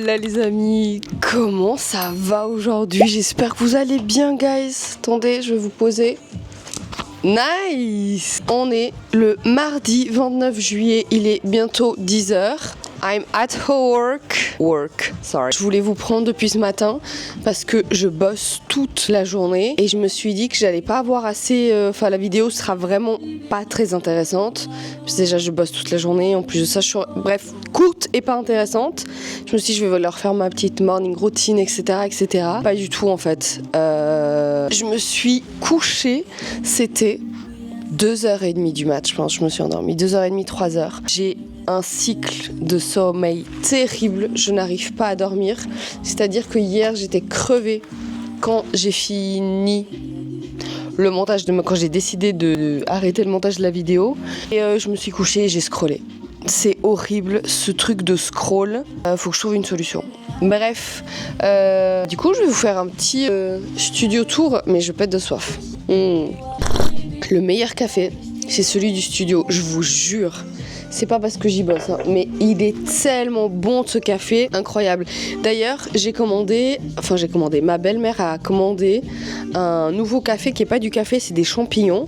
Hola les amis, comment ça va aujourd'hui? J'espère que vous allez bien guys. Attendez, je vais vous poser. Nice. On est le mardi 29 juillet, il est bientôt 10h. I'm at work. Sorry. Je voulais vous prendre depuis ce matin parce que je bosse toute la journée et je me suis dit que j'allais pas avoir assez. La vidéo sera vraiment pas très intéressante. Parce que déjà, je bosse toute la journée. En plus de ça, bref, courte et pas intéressante. Je me suis dit, je vais leur faire ma petite morning routine, etc., etc. Pas du tout en fait. Je me suis couchée. C'était 2h30 du mat, je pense. Je me suis endormie. 2h30, 3h. J'ai un cycle de sommeil terrible, je n'arrive pas à dormir. C'est-à-dire que hier, j'étais crevée quand j'ai fini le montage quand j'ai décidé de arrêter le montage de la vidéo. Et je me suis couchée et j'ai scrollé. C'est horrible, ce truc de scroll. Faut que je trouve une solution. Bref, du coup, je vais vous faire un petit studio tour, mais je pète de soif. Le meilleur café, c'est celui du studio, je vous jure. C'est pas parce que j'y bosse, hein, mais il est tellement bon ce café, incroyable. D'ailleurs, ma belle-mère a commandé un nouveau café qui est pas du café, c'est des champignons.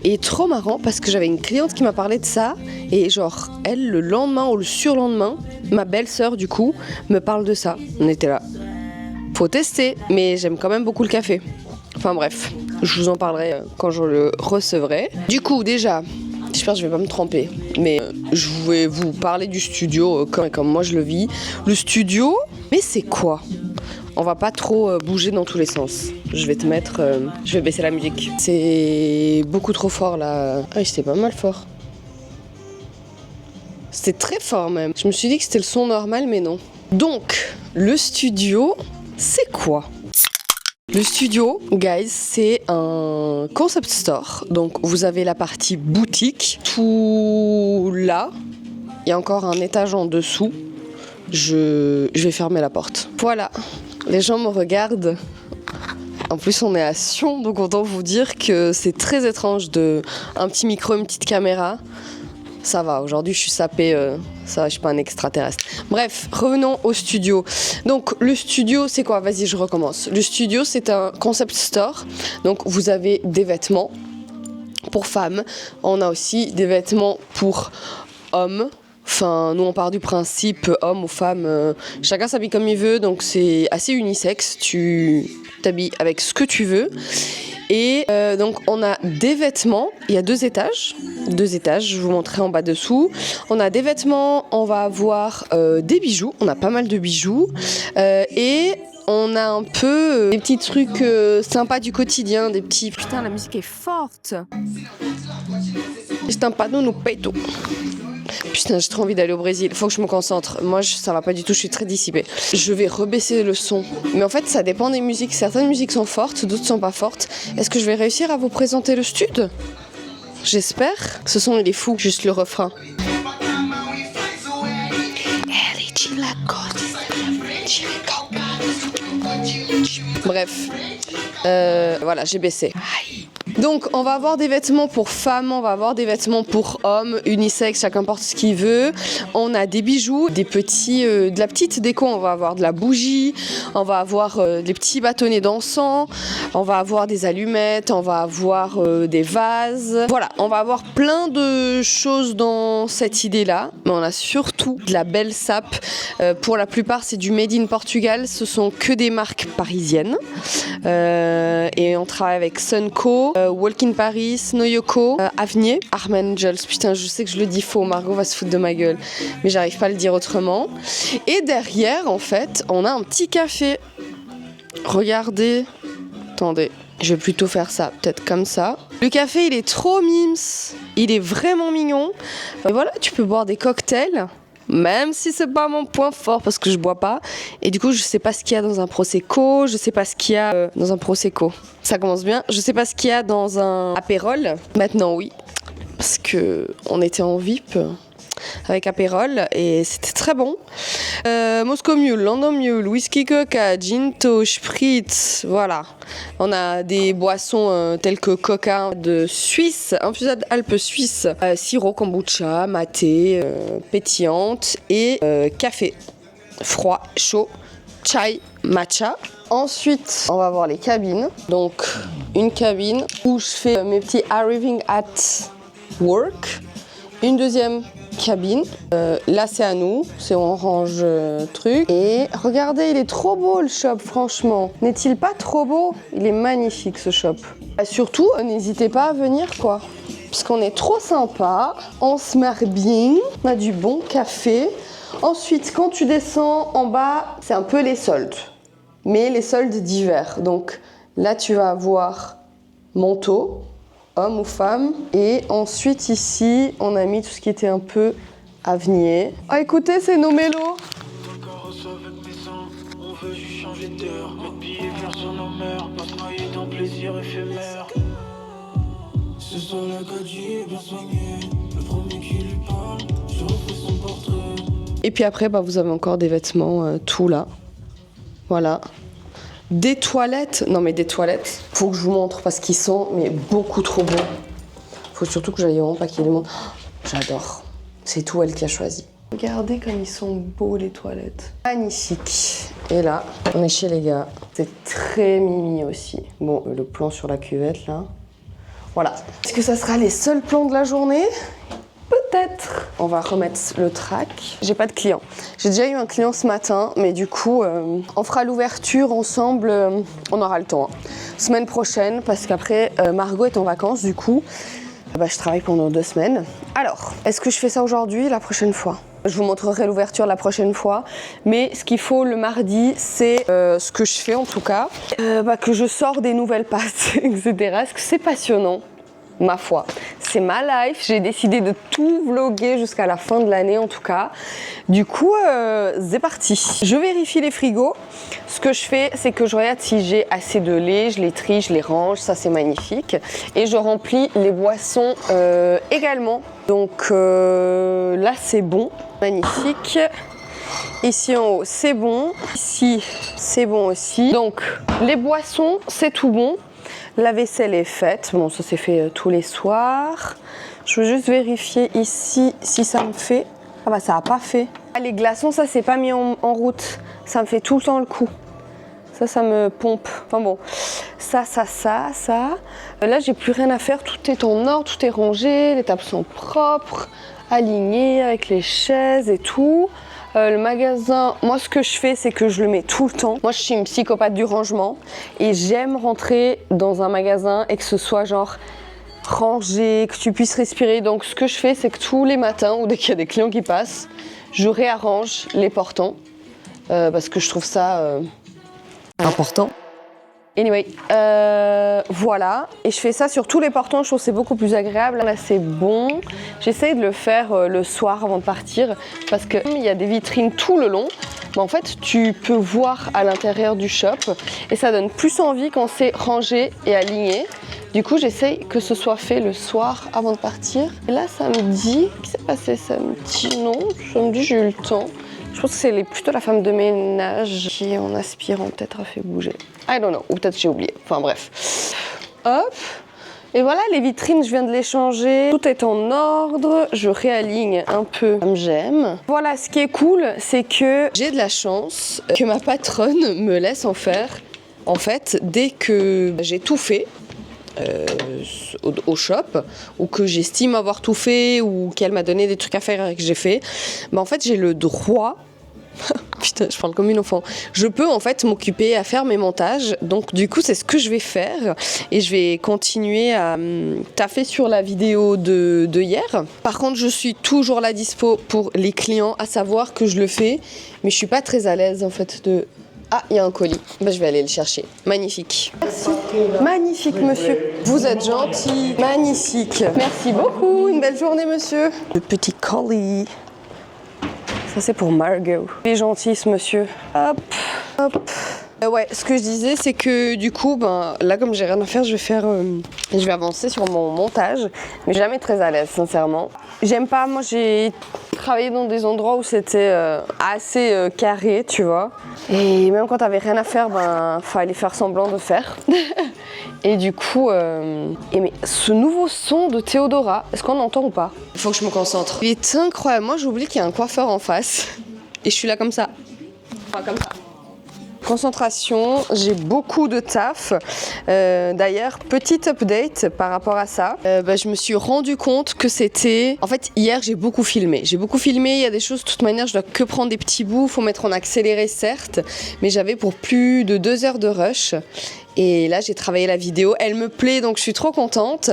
Et trop marrant parce que j'avais une cliente qui m'a parlé de ça et genre elle le lendemain ou le surlendemain, ma belle-sœur du coup me parle de ça. On était là. Faut tester, mais j'aime quand même beaucoup le café. Enfin bref, je vous en parlerai quand je le recevrai. Du coup déjà. J'espère que je vais pas me tromper, mais je vais vous parler du studio comme moi je le vis. Le studio, mais c'est quoi? On va pas trop bouger dans tous les sens. Je vais baisser la musique. C'est beaucoup trop fort là. Ah, c'était pas mal fort. C'était très fort même. Je me suis dit que c'était le son normal, mais non. Donc, le studio, c'est quoi? Le studio, guys, c'est un concept store. Donc, vous avez la partie boutique. Tout là, il y a encore un étage en dessous. Je vais fermer la porte. Voilà, les gens me regardent. En plus, on est à Sion, donc autant vous dire que c'est très étrange un petit micro, une petite caméra. Ça va, aujourd'hui je suis sapée, ça va, je suis pas un extraterrestre. Bref, revenons au studio. Donc le studio c'est quoi? Vas-y, je recommence. Le studio c'est un concept store. Donc vous avez des vêtements pour femmes. On a aussi des vêtements pour hommes. Enfin, nous on part du principe homme ou femme, chacun s'habille comme il veut, donc c'est assez unisexe. Tu t'habilles avec ce que tu veux. Et donc on a des vêtements, il y a deux étages, je vous montrerai en bas dessous. On a des vêtements, on va avoir des bijoux, on a pas mal de bijoux et on a un peu des petits trucs sympas du quotidien, des petits... Putain, la musique est forte. C'est un panneau, nous peito. Putain, j'ai trop envie d'aller au Brésil, faut que je me concentre. Moi, ça va pas du tout, je suis très dissipée. Je vais rebaisser le son. Mais en fait, ça dépend des musiques. Certaines musiques sont fortes, d'autres sont pas fortes. Est-ce que je vais réussir à vous présenter le stud? J'espère. Ce son, il est fou, juste le refrain. Bref, voilà, j'ai baissé. Donc on va avoir des vêtements pour femmes, on va avoir des vêtements pour hommes, unisex, chacun porte ce qu'il veut. On a des bijoux, des petits, de la petite déco, on va avoir de la bougie, on va avoir des petits bâtonnets d'encens, on va avoir des allumettes, on va avoir des vases. Voilà, on va avoir plein de choses dans cette idée-là, mais on a surtout de la belle sape. Pour la plupart, c'est du Made in Portugal, ce sont que des marques parisiennes. Et on travaille avec Sunco, Walk in Paris, Noyoko, Avenir, Armangels. Putain, je sais que je le dis faux, Margot va se foutre de ma gueule, mais j'arrive pas à le dire autrement. Et derrière, en fait, on a un petit café. Regardez. Attendez, je vais plutôt faire ça, peut-être comme ça. Le café, il est trop mimes. Il est vraiment mignon. Et voilà, tu peux boire des cocktails. Même si c'est pas mon point fort parce que je bois pas. Et du coup, je sais pas ce qu'il y a dans un prosecco. Je sais pas ce qu'il y a dans un prosecco. Ça commence bien. Je sais pas ce qu'il y a dans un apérol. Maintenant, oui. Parce que on était en VIP avec apérol et c'était très bon. Moscow Mule, London Mule, Whisky Coca, Ginto, Spritz, voilà. On a des boissons telles que Coca de Suisse, infusade Alpes suisse, sirop kombucha, maté, pétillante et café. froid, chaud, chai, matcha. Ensuite, on va voir les cabines. Donc, une cabine où je fais mes petits arriving at work. Une deuxième cabine. Là, c'est à nous. C'est on range truc. Et regardez, il est trop beau le shop, franchement. N'est-il pas trop beau? Il est magnifique ce shop. Et surtout, n'hésitez pas à venir, quoi. Parce qu'on est trop sympa. On se marre bien. On a du bon café. Ensuite, quand tu descends en bas, c'est un peu les soldes. Mais les soldes d'hiver. Donc là, tu vas avoir manteau, homme ou femme. Et ensuite, ici, on a mis tout ce qui était un peu avenir. Ah, écoutez, c'est nos mélos. Et puis après, bah, vous avez encore des vêtements, tout là. Voilà. Des toilettes. Non mais des toilettes, faut que je vous montre parce qu'ils sont mais beaucoup trop beaux. Faut surtout que j'aille vraiment pas qu'ils les montrent. Oh, j'adore. C'est tout elle qui a choisi. Regardez comme ils sont beaux les toilettes. Magnifique. Et là, on est chez les gars. C'est très mimi aussi. Bon, le plan sur la cuvette là. Voilà. Est-ce que ça sera les seuls plans de la journée ? Peut-être. On va remettre le track. J'ai pas de client. J'ai déjà eu un client ce matin, mais du coup, on fera l'ouverture ensemble. On aura le temps. Semaine prochaine, parce qu'après, Margot est en vacances, du coup, bah, je travaille pendant 2 semaines. Alors, est-ce que je fais ça aujourd'hui, la prochaine fois ? Je vous montrerai l'ouverture la prochaine fois. Mais ce qu'il faut le mardi, c'est ce que je fais en tout cas, que je sors des nouvelles pâtes, etc. Est-ce que c'est passionnant ? Ma foi, c'est ma life, j'ai décidé de tout vlogger jusqu'à la fin de l'année en tout cas. Du coup, c'est parti. Je vérifie les frigos. Ce que je fais, c'est que je regarde si j'ai assez de lait, je les trie, je les range, ça c'est magnifique. Et je remplis les boissons également. Donc là c'est bon, magnifique. Ici en haut c'est bon, ici c'est bon aussi. Donc les boissons c'est tout bon. La vaisselle est faite, bon ça c'est fait tous les soirs. Je veux juste vérifier ici si ça me fait. Ah bah ça a pas fait. Ah, les glaçons ça c'est pas mis en route, ça me fait tout le temps le coup. Ça me pompe. Enfin bon, ça. Là j'ai plus rien à faire, tout est en ordre, tout est rangé, les tables sont propres, alignées avec les chaises et tout. Le magasin, moi ce que je fais c'est que je le mets tout le temps. Moi je suis une psychopathe du rangement et j'aime rentrer dans un magasin et que ce soit genre rangé, que tu puisses respirer. Donc ce que je fais c'est que tous les matins ou dès qu'il y a des clients qui passent, je réarrange les portants parce que je trouve ça important. Anyway, voilà, et je fais ça sur tous les portants, je trouve que c'est beaucoup plus agréable. Là c'est bon, j'essaye de le faire le soir avant de partir parce qu'il y a des vitrines tout le long, mais en fait tu peux voir à l'intérieur du shop et ça donne plus envie quand c'est rangé et aligné. Du coup j'essaye que ce soit fait le soir avant de partir. Et là samedi, qu'est-ce qui s'est passé samedi? Non, samedi j'ai eu le temps. Je pense que c'est plutôt la femme de ménage qui, en aspirant, peut-être a fait bouger. I don't know, ou peut-être j'ai oublié. Enfin bref. Hop. Et voilà, les vitrines, je viens de les changer. Tout est en ordre. Je réaligne un peu comme j'aime. Voilà, ce qui est cool, c'est que j'ai de la chance que ma patronne me laisse en faire. En fait, dès que j'ai tout fait, au shop ou que j'estime avoir tout fait ou qu'elle m'a donné des trucs à faire et que j'ai fait, bah en fait j'ai le droit putain je parle comme une enfant, je peux en fait m'occuper à faire mes montages. Donc du coup c'est ce que je vais faire et je vais continuer à taffer sur la vidéo de hier. Par contre je suis toujours là dispo pour les clients, à savoir que je le fais mais je suis pas très à l'aise en fait de... Ah, il y a un colis. Ben, je vais aller le chercher. Magnifique. Merci. Magnifique, monsieur. Vous êtes gentil. Magnifique. Merci beaucoup. Une belle journée, monsieur. Le petit colis. Ça, c'est pour Margot. Il est gentil, ce monsieur. Hop, hop. Ouais, ce que je disais, c'est que du coup, ben, là, comme j'ai rien à faire, je vais avancer sur mon montage, mais jamais très à l'aise, sincèrement. J'aime pas, moi, j'ai travaillé dans des endroits où c'était assez carré, tu vois. Et même quand t'avais rien à faire, ben, fallait faire semblant de faire. Et du coup, mais ce nouveau son de Théodora, est-ce qu'on entend ou pas? Il faut que je me concentre. Il est incroyable. Moi, j'oublie qu'il y a un coiffeur en face. Et je suis là comme ça. Enfin, comme ça. Concentration, j'ai beaucoup de taf. D'ailleurs, petite update par rapport à ça. Je me suis rendu compte que c'était... En fait, hier, j'ai beaucoup filmé. Il y a des choses, de toute manière, je dois que prendre des petits bouts. Il faut mettre en accéléré, certes. Mais j'avais pour plus de 2 heures de rush. Et là, j'ai travaillé la vidéo. Elle me plaît, donc je suis trop contente.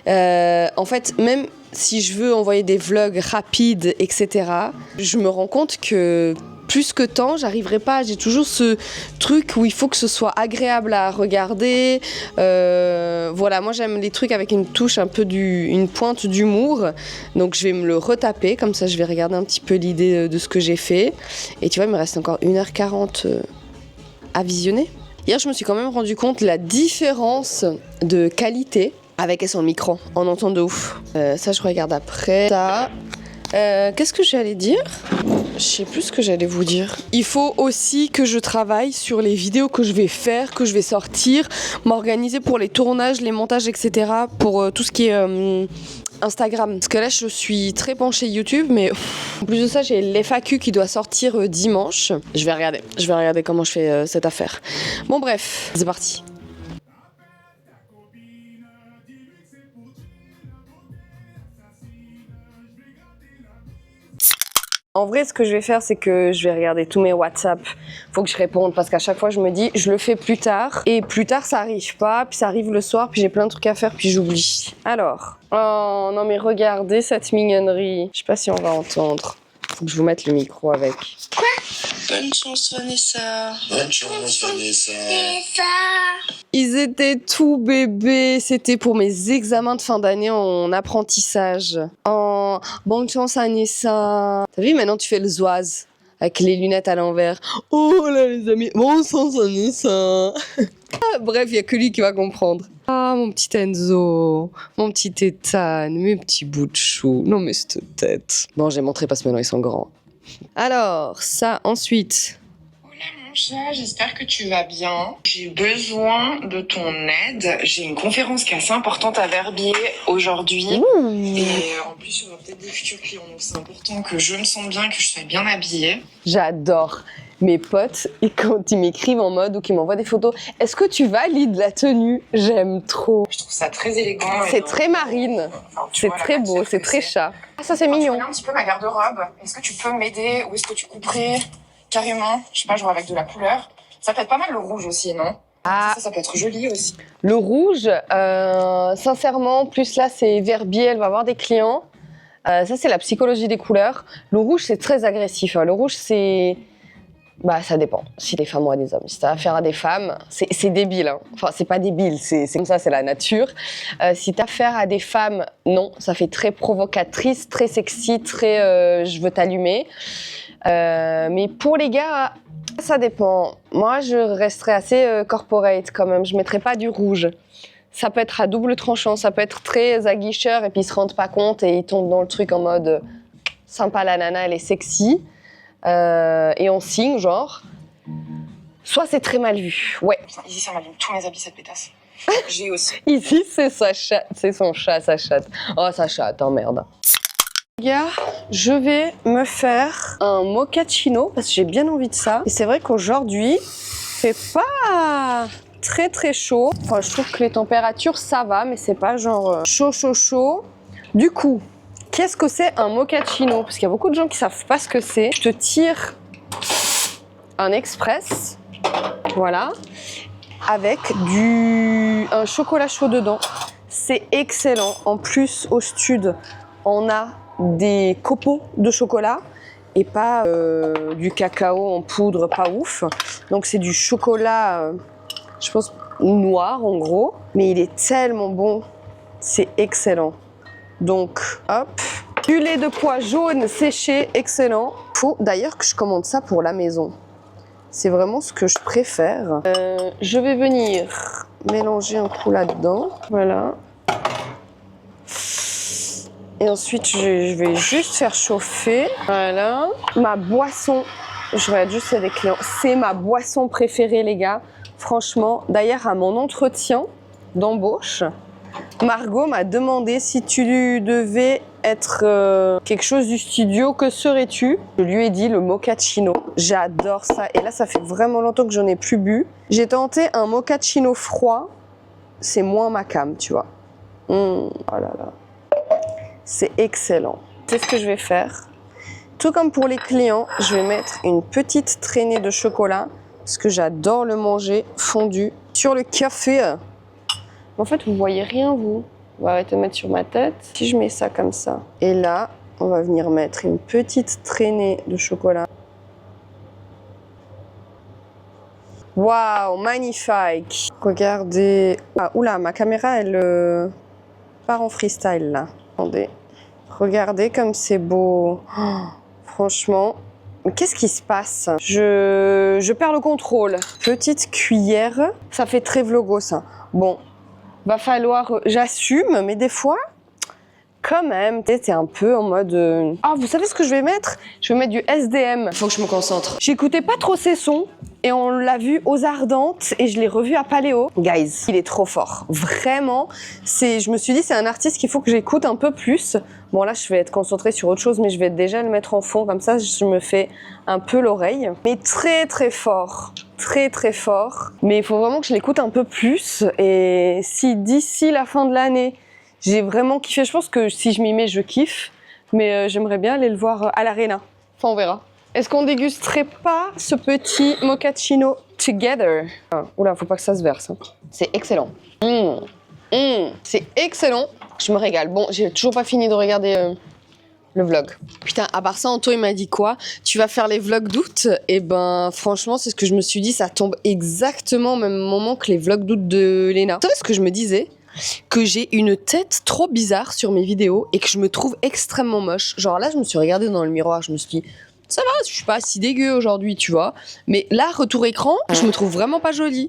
En fait, même si je veux envoyer des vlogs rapides, etc., je me rends compte que... plus que tant, j'arriverai pas. J'ai toujours ce truc où il faut que ce soit agréable à regarder. Voilà, moi j'aime les trucs avec une touche un peu une pointe d'humour. Donc je vais me le retaper, comme ça je vais regarder un petit peu l'idée de ce que j'ai fait. Et tu vois, il me reste encore 1h40 à visionner. Hier, je me suis quand même rendu compte de la différence de qualité avec et sans le micro. On entend de ouf. Ça, je regarde après. Ça. Qu'est-ce que j'allais dire ? Je sais plus ce que j'allais vous dire. Il faut aussi que je travaille sur les vidéos que je vais faire, que je vais sortir, m'organiser pour les tournages, les montages, etc. Pour tout ce qui est Instagram. Parce que là, je suis très penchée YouTube, mais en plus de ça, j'ai l'FAQ qui doit sortir dimanche. Je vais regarder comment je fais cette affaire. Bon bref, c'est parti. En vrai, ce que je vais faire, c'est que je vais regarder tous mes WhatsApp. Faut que je réponde parce qu'à chaque fois, je me dis, je le fais plus tard. Et plus tard, ça arrive pas. Puis ça arrive le soir. Puis j'ai plein de trucs à faire. Puis j'oublie. Alors. Oh non, mais regardez cette mignonnerie. Je sais pas si on va entendre. Faut que je vous mette le micro avec. Quoi? Bonne chance, Vanessa. Bonne chance, Vanessa. Ils étaient tout bébés. C'était pour mes examens de fin d'année en apprentissage. Oh, bonne chance, Anissa. T'as vu, maintenant tu fais le zouaz avec les lunettes à l'envers. Oh là, les amis. Bonne chance, Anissa. Bref, il n'y a que lui qui va comprendre. Ah, mon petit Enzo, mon petit Tétane, mes petits bouts de chou. Non, mais cette tête. Bon, j'ai montré parce que maintenant ils sont grands. Alors, ça, ensuite. Mon chat, j'espère que tu vas bien. J'ai besoin de ton aide. J'ai une conférence qui est assez importante à Verbier aujourd'hui. Et en plus, il y aura peut-être des futurs clients. Donc c'est important que je me sente bien, que je sois bien habillée. J'adore mes potes et quand ils m'écrivent en mode ou qu'ils m'envoient des photos. Est-ce que tu valides la tenue? J'aime trop. Je trouve ça très élégant. C'est très marine. Enfin, c'est très beau, c'est très chat. Ah, ça c'est mignon. Tu connais un petit peu ma garde-robe. Est-ce que tu peux m'aider? Où est-ce que tu couperais? Carrément, je sais pas, genre avec de la couleur. Ça peut être pas mal le rouge aussi, non? Ah, ça peut être joli aussi. Le rouge, sincèrement, plus là c'est Verbier, elle va avoir des clients. Ça c'est la psychologie des couleurs. Le rouge c'est très agressif. Le rouge c'est... Bah ça dépend, si des femmes ou à des hommes. Si t'as affaire à des femmes, c'est débile. Hein. Enfin c'est pas débile, c'est comme ça, c'est la nature. Si t'as affaire à des femmes, non, ça fait très provocatrice, très sexy, très je veux t'allumer. Mais pour les gars, ça dépend. Moi, je resterai assez corporate quand même. Je mettrai pas du rouge. Ça peut être à double tranchant, ça peut être très aguicheur et puis ils se rendent pas compte et ils tombent dans le truc en mode sympa la nana, elle est sexy. Et on signe genre. Soit c'est très mal vu. Ouais. Ici, ça m'allume tous mes habits cette pétasse. J'ai aussi. Ici, c'est sa chatte, c'est son chat, sa chatte. Oh, sa chatte, oh merde. Les gars, je vais me faire un mochaccino parce que j'ai bien envie de ça. Et c'est vrai qu'aujourd'hui, c'est pas très très chaud. Enfin, je trouve que les températures, ça va, mais c'est pas genre chaud. Du coup, qu'est-ce que c'est un mochaccino? Parce qu'il y a beaucoup de gens qui savent pas ce que c'est. Je te tire un express, voilà, avec un chocolat chaud dedans. C'est excellent. En plus, au stud, on a des copeaux de chocolat et pas du cacao en poudre, pas ouf. Donc c'est du chocolat, je pense, noir en gros. Mais il est tellement bon, c'est excellent. Donc, hop. Du lait de pois jaune séché, excellent. Faut d'ailleurs que je commande ça pour la maison. C'est vraiment ce que je préfère. Je vais venir mélanger un coup là-dedans. Voilà. Et ensuite, je vais juste faire chauffer. Voilà. Ma boisson, je regarde juste s'il y a des clients. C'est ma boisson préférée, les gars. Franchement, d'ailleurs, à mon entretien d'embauche, Margot m'a demandé si tu devais être quelque chose du studio. Que serais-tu? Je lui ai dit le mochaccino. J'adore ça. Et là, ça fait vraiment longtemps que j'en ai plus bu. J'ai tenté un mochaccino froid. C'est moins ma came, tu vois. Oh là là. C'est excellent. C'est ce que je vais faire. Tout comme pour les clients, je vais mettre une petite traînée de chocolat parce que j'adore le manger fondu sur le café. En fait, vous voyez rien, vous. On va arrêter de mettre sur ma tête. Si je mets ça comme ça. Et là, on va venir mettre une petite traînée de chocolat. Waouh, magnifique. Regardez. Ah, oula, ma caméra, elle part en freestyle, là. Attendez. Regardez comme c'est beau. Oh, franchement, qu'est-ce qui se passe? Je perds le contrôle. Petite cuillère. Ça fait très vlogo, ça. Bon, va falloir... J'assume, mais des fois... Quand même, t'es un peu en mode... Ah, vous savez ce que je vais mettre? Je vais mettre du SDM. Faut que je me concentre. J'écoutais pas trop ses sons et on l'a vu aux Ardentes et je l'ai revu à Paléo. Guys, il est trop fort. Vraiment, je me suis dit, c'est un artiste qu'il faut que j'écoute un peu plus. Bon, là, je vais être concentrée sur autre chose, mais je vais déjà le mettre en fond. Comme ça, je me fais un peu l'oreille. Mais très, très fort. Très, très fort. Mais il faut vraiment que je l'écoute un peu plus. Et si d'ici la fin de l'année... J'ai vraiment kiffé. Je pense que si je m'y mets, je kiffe. Mais j'aimerais bien aller le voir à l'Arena. Enfin, on verra. Est-ce qu'on dégusterait pas ce petit mochaccino together? Oula, faut pas que ça se verse. Hein. C'est excellent. C'est excellent. Je me régale. Bon, j'ai toujours pas fini de regarder le vlog. Putain, à part ça, Anto, il m'a dit quoi? Tu vas faire les vlogs d'août? Et ben, franchement, c'est ce que je me suis dit. Ça tombe exactement au même moment que les vlogs d'août de Léna. Vous savez ce que je me disais? Que j'ai une tête trop bizarre sur mes vidéos et que je me trouve extrêmement moche. Genre là, je me suis regardée dans le miroir, je me suis dit, ça va, je suis pas si dégueu aujourd'hui, tu vois. Mais là, retour écran, je me trouve vraiment pas jolie.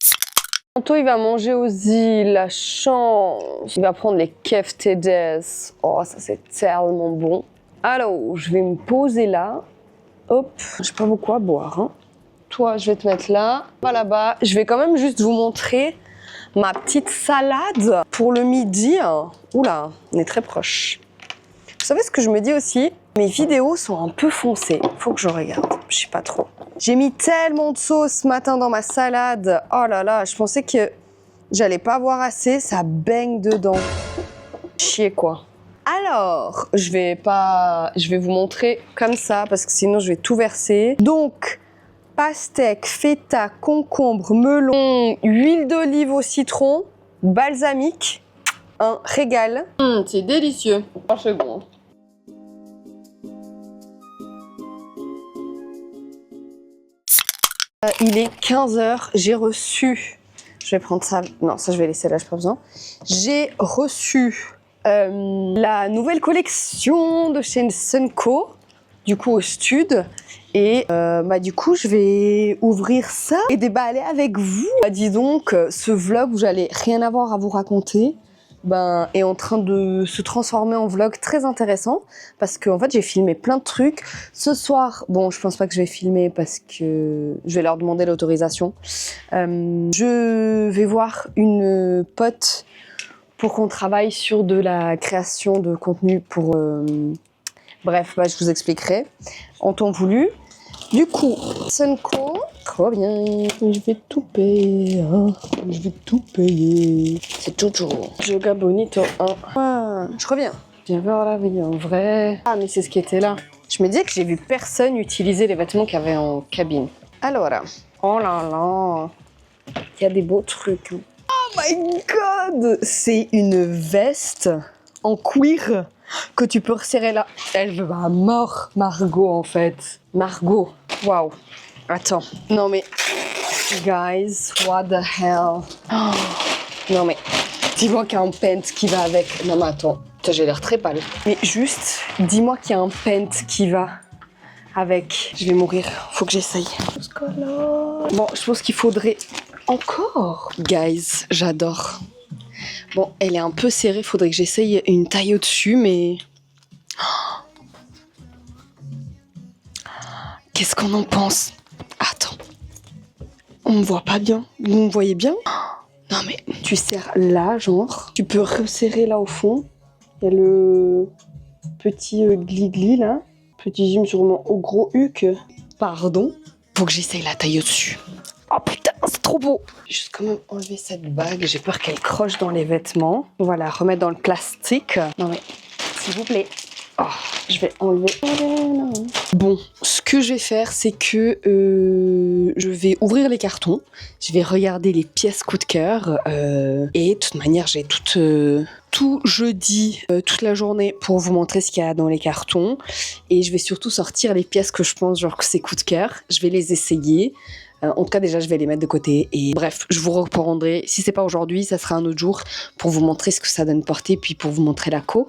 Anto, il va manger aux îles, la chance. Il va prendre les keftedes. Oh, ça c'est tellement bon. Alors, je vais me poser là. Hop, je sais pas beaucoup à boire. Hein. Toi, je vais te mettre là, pas là-bas. Je vais quand même juste vous montrer ma petite salade pour le midi. Oula, on est très proche. Vous savez ce que je me dis aussi? Mes vidéos sont un peu foncées. Faut que je regarde. Je sais pas trop. J'ai mis tellement de sauce ce matin dans ma salade. Oh là là, je pensais que j'allais pas avoir assez. Ça baigne dedans. Chier quoi. Alors, je vais vous montrer comme ça parce que sinon je vais tout verser. Donc, pastèque, feta, concombre, melon, huile d'olive au citron, balsamique, un régal. C'est délicieux. Oh, c'est bon. Il est 15h, j'ai reçu... Je vais prendre ça... Non, ça je vais laisser là, je n'ai pas besoin. J'ai reçu la nouvelle collection de chez Sunco, du coup au stud. Et du coup, je vais ouvrir ça et déballer avec vous. Dis donc, ce vlog où j'allais rien avoir à vous raconter, est en train de se transformer en vlog très intéressant parce qu'en fait, j'ai filmé plein de trucs. Ce soir, bon, je pense pas que je vais filmer parce que je vais leur demander l'autorisation. Je vais voir une pote pour qu'on travaille sur de la création de contenu pour... Bref, je vous expliquerai en temps voulu. Du coup, Sunco, trop bien. Je vais tout payer. Hein. Je vais tout payer. C'est toujours. Yoga Bonito 1. Ah, je reviens. Viens voir la vie en vrai. Ah, mais c'est ce qui était là. Je me disais que j'ai vu personne utiliser les vêtements qu'il y avait en cabine. Alors, oh là là. Il y a des beaux trucs. Oh my god. C'est une veste en cuir que tu peux resserrer là. Elle veut à mort, Margot, en fait. Margot. Waouh. Attends. Non, mais... Guys, what the hell? Oh. Non, mais... Dis-moi qu'il y a un pant qui va avec. Non, mais attends. J'ai l'air très pâle. Mais juste, dis-moi qu'il y a un pant qui va avec. Je vais mourir. Faut que j'essaye. Bon, je pense qu'il faudrait... Encore? Guys, j'adore. Bon, elle est un peu serrée, faudrait que j'essaye une taille au-dessus, mais... Qu'est-ce qu'on en pense? Attends. On me voit pas bien. Vous me voyez bien? Non mais, tu serres là, genre. Tu peux resserrer là au fond. Il y a le petit gli-gli là. Petit gym sûrement au gros huc. Pardon. Faut que j'essaye la taille au-dessus. Oh putain, c'est trop beau. Juste quand même enlever cette bague. J'ai peur qu'elle croche dans les vêtements. Voilà, remettre dans le plastique. Non mais, s'il vous plaît. Oh, je vais enlever. Bon, ce que je vais faire, c'est que je vais ouvrir les cartons. Je vais regarder les pièces coup de cœur. Et de toute manière, j'ai tout jeudi, toute la journée pour vous montrer ce qu'il y a dans les cartons. Et je vais surtout sortir les pièces que je pense genre que c'est coup de cœur. Je vais les essayer. En tout cas, déjà, je vais les mettre de côté. Et bref, je vous reprendrai. Si c'est pas aujourd'hui, ça sera un autre jour pour vous montrer ce que ça donne porter, puis pour vous montrer la co.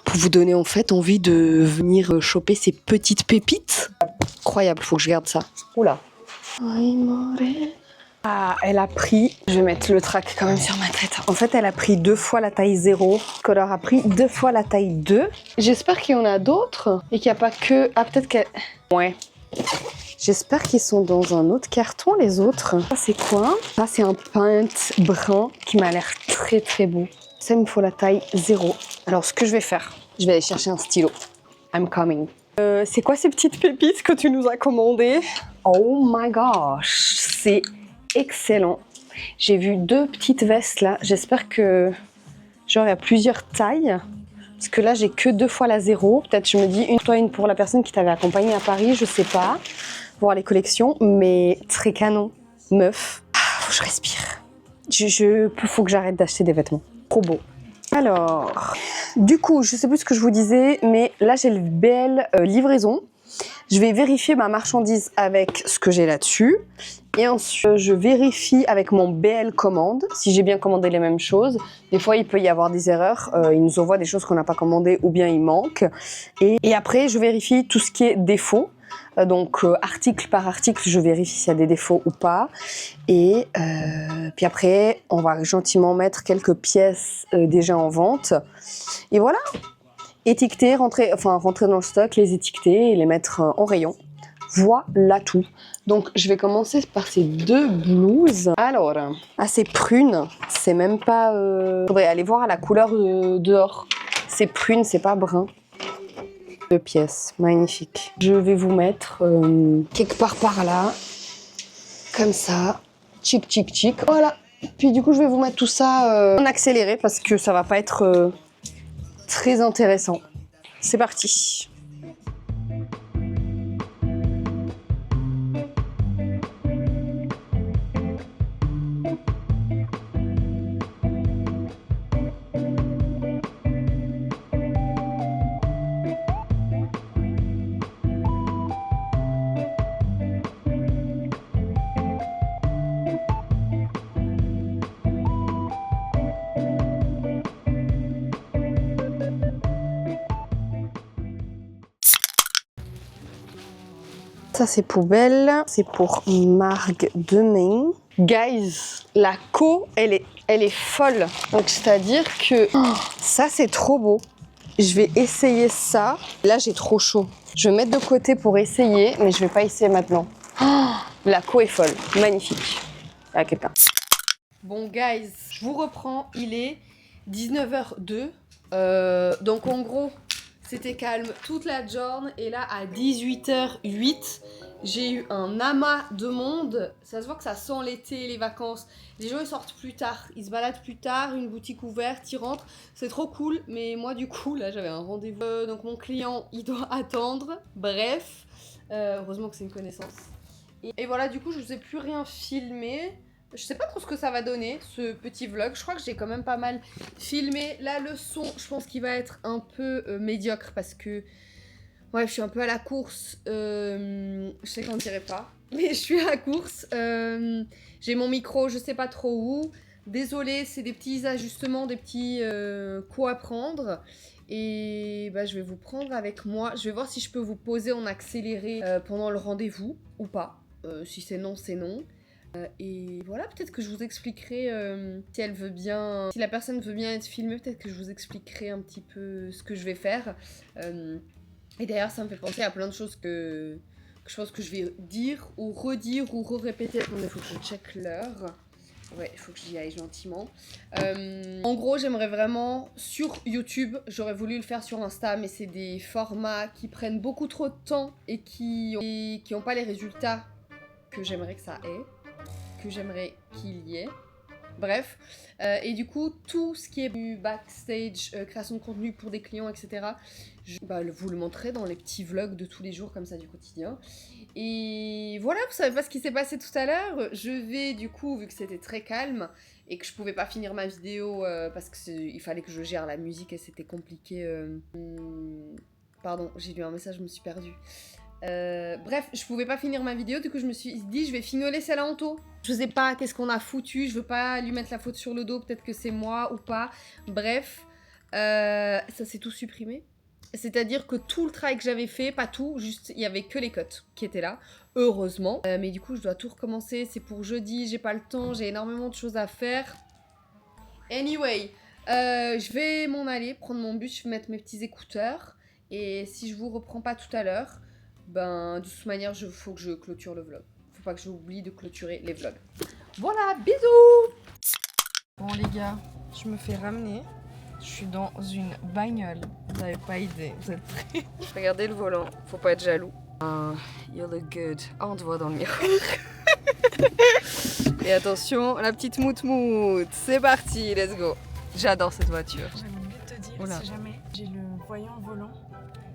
Pour vous donner en fait envie de venir choper ces petites pépites. Incroyable, faut que je garde ça. Oula. Ah, elle a pris, je vais mettre le track quand même sur ma tête. En fait, elle a pris 2 fois la taille 0. Color a pris 2 fois la taille 2. J'espère qu'il y en a d'autres et qu'il n'y a pas que... Ah, peut-être qu'elle... Ouais. J'espère qu'ils sont dans un autre carton, les autres. Ça, c'est quoi? Ça, c'est un paint brun qui m'a l'air très très beau. Ça, il me faut la taille 0. Alors, ce que je vais faire, je vais aller chercher un stylo. I'm coming. C'est quoi ces petites pépites que tu nous as commandées? Oh my gosh, c'est excellent. J'ai vu 2 petites vestes là. J'espère que genre il y a plusieurs tailles. Parce que là, j'ai que 2 fois la 0. Peut-être je me dis une pour la personne qui t'avait accompagnée à Paris, je sais pas. Voir les collections, mais très canon. Meuf. Ah, faut que je respire. Faut que j'arrête d'acheter des vêtements. Trop beau. Alors, du coup, je sais plus ce que je vous disais, mais là, j'ai le BL livraison. Je vais vérifier ma marchandise avec ce que j'ai là-dessus. Et ensuite, je vérifie avec mon BL commande si j'ai bien commandé les mêmes choses. Des fois, il peut y avoir des erreurs. Ils nous envoient des choses qu'on n'a pas commandées ou bien il manque. Et après, je vérifie tout ce qui est défaut. Donc, article par article, je vérifie s'il y a des défauts ou pas. Et puis après, on va gentiment mettre quelques pièces déjà en vente. Et voilà. Étiqueter, rentrer dans le stock, les étiqueter et les mettre en rayon. Voilà tout. Donc, je vais commencer par ces 2 blouses. Alors, c'est prune. C'est même pas... Faudrait aller voir à la couleur dehors. C'est prune, c'est pas brun. 2 pièces, magnifique. Je vais vous mettre quelque part par là. Comme ça. Tchic, tchic, tchic. Voilà. Puis du coup, je vais vous mettre tout ça en accéléré parce que ça va pas être très intéressant. C'est parti. Ça, c'est poubelle. C'est pour Margue Demain. Guys, la co, elle est folle. Donc, c'est-à-dire que ça, c'est trop beau. Je vais essayer ça. Là, j'ai trop chaud. Je vais mettre de côté pour essayer, mais je vais pas essayer maintenant. La co est folle. Magnifique. Il y a quelqu'un. Bon, guys, je vous reprends. Il est 19h02. Donc, en gros... C'était calme toute la journée et là à 18h08 j'ai eu un amas de monde. Ça se voit que ça sent l'été, les vacances. Les gens ils sortent plus tard, ils se baladent plus tard, une boutique ouverte, ils rentrent. C'est trop cool, mais moi du coup là j'avais un rendez-vous. Donc mon client il doit attendre. Bref, heureusement que c'est une connaissance. Et voilà, du coup je vous ai plus rien filmé. Je sais pas trop ce que ça va donner, ce petit vlog. Je crois que j'ai quand même pas mal filmé. Là, le son, je pense qu'il va être un peu médiocre parce que... Ouais, je suis un peu à la course. Je sais qu'on ne dirait pas, mais je suis à la course. J'ai mon micro, je sais pas trop où. Désolée, c'est des petits ajustements, des petits coups à prendre. Et bah, je vais vous prendre avec moi. Je vais voir si je peux vous poser en accéléré pendant le rendez-vous ou pas. Si c'est non, c'est non. Et voilà, peut-être que je vous expliquerai si elle veut bien, si la personne veut bien être filmée, peut-être que je vous expliquerai un petit peu ce que je vais faire. Et d'ailleurs, ça me fait penser à plein de choses que je pense que je vais dire ou redire ou répéter. Attendez, il faut que je check l'heure. Ouais, il faut que j'y aille gentiment. En gros, j'aimerais vraiment, sur YouTube, j'aurais voulu le faire sur Insta, mais c'est des formats qui prennent beaucoup trop de temps et qui ont pas les résultats que j'aimerais que ça ait, que j'aimerais qu'il y ait. Bref, et du coup, tout ce qui est du backstage, création de contenu pour des clients, etc., je vous le montrerai dans les petits vlogs de tous les jours, comme ça, du quotidien. Et voilà, vous savez pas ce qui s'est passé tout à l'heure. Je vais, du coup, vu que c'était très calme et que je pouvais pas finir ma vidéo parce qu'il fallait que je gère la musique et c'était compliqué. Pardon, j'ai lu un message, je me suis perdue. Bref, je pouvais pas finir ma vidéo, du coup je me suis dit je vais fignoler celle-là en taux. Je sais pas qu'est-ce qu'on a foutu, je veux pas lui mettre la faute sur le dos, peut-être que c'est moi ou pas. Bref, ça s'est tout supprimé. C'est-à-dire que tout le travail que j'avais fait, pas tout, juste il y avait que les cuts qui étaient là, heureusement. Mais du coup je dois tout recommencer, c'est pour jeudi, j'ai pas le temps, j'ai énormément de choses à faire. Anyway, je vais m'en aller, prendre mon bus, je vais mettre mes petits écouteurs. Et si je vous reprends pas tout à l'heure, de toute manière, faut que je clôture le vlog. Faut pas que j'oublie de clôturer les vlogs. Voilà, bisous! Bon les gars, je me fais ramener. Je suis dans une bagnole. Vous avez pas idée, vous êtes prêts? Regardez le volant, faut pas être jaloux. You look good. Ah, on te voit dans le miroir. Et attention, la petite mout-mout. C'est parti, let's go. J'adore cette voiture. J'avais oublié de te dire, Oula. si jamais j'ai le voyant volant,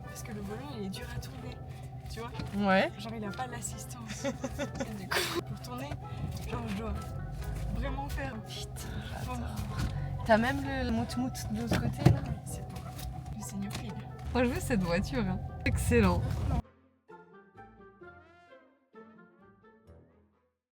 parce que le volant il est dur à tourner, tu vois? Ouais. Genre il a pas l'assistance. Et du coup, pour tourner, genre je dois vraiment faire putain. T'as même le mout-mout de l'autre côté là? C'est pour le Seigneur Phil. Moi je veux cette voiture. Hein. Excellent.